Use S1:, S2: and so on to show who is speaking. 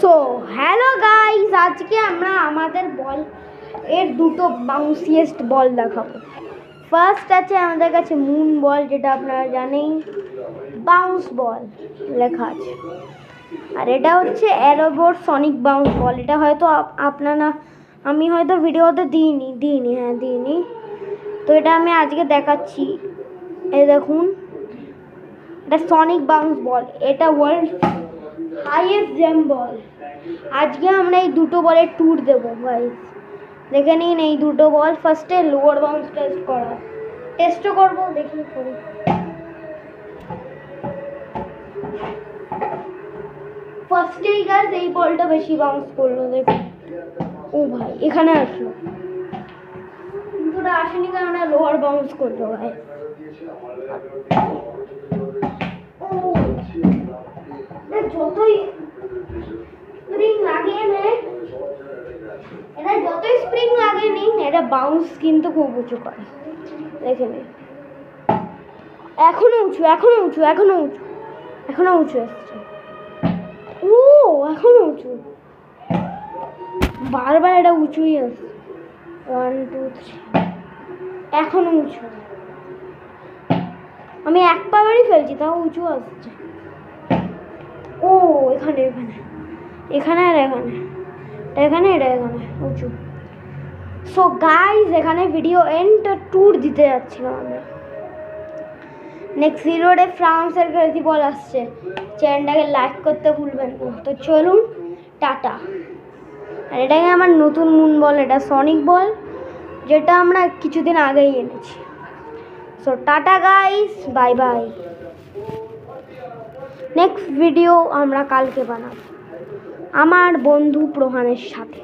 S1: So hello guys, আজকে আমরা আমাদের বল এর দুটো বাউন্সিয়েস্ট বল দেখাবো। ফার্স্ট আছে আমাদের কাছে মুন বল, যেটা আপনারা জানেন বাউন্স বল লেখা আছে। আর এটা হচ্ছে অ্যারোবোট সনিক বাউন্স বল। এটা হয়তো আপনারা আমি হয়তো ভিডিওতে দিইনি। তো এটা আমি আজকে দেখাচ্ছি। এই দেখুন, এটা সনিক বাউন্স বল। এটা ওয়ার্ল্ড হাইয়েস্ট জেম বল। আজকে আমরা এই দুটো বলের ট্যুর দেবো গাইস। দেখে নিন এই দুটো বল। ফার্স্টে লোয়ার বাউন্স টেস্টও করবো, দেখি করি। ফার্স্টেই গাইস এই বলটা বেশি বাউন্স করলো, দেখুন। ও ভাই, এখানে আসলো, কিন্তু ওটা আসেনি কারণ লোয়ার বাউন্স করলো গাইস। যতই স্প্রিং লাগিয়ে নেয়, এটা বাউন্স কিন্তু খুব উঁচু করে। দেখে নে, এখনো উঁচু আসছে। ও এখনো উঁচু, বারবার এটা উঁচুই আসছে। 1 2 3, এখনো উঁচু। আমি এক পাবারই ফেলছি, তাও উঁচু আসছে। ও এখানে উঁচু। সো গাইস, এখানে ভিডিও এন্ড ট্যুর দিতে যাচ্ছিলাম আমরা। নেক্সট ভিডিওতে ফ্রান্সের ক্রেজি বল আসছে। চ্যানেলটাকে লাইক করতে ভুলবেন না। তো চলুন, টাটা। আর এটাই আমার নতুন মুন বল, এটা সনিক বল, যেটা আমরা কিছুদিন আগেই এনেছি। So tata guys, bye bye. Next video আমরা কালকে বানাবো আমার বন্ধু প্রহানের সাথে।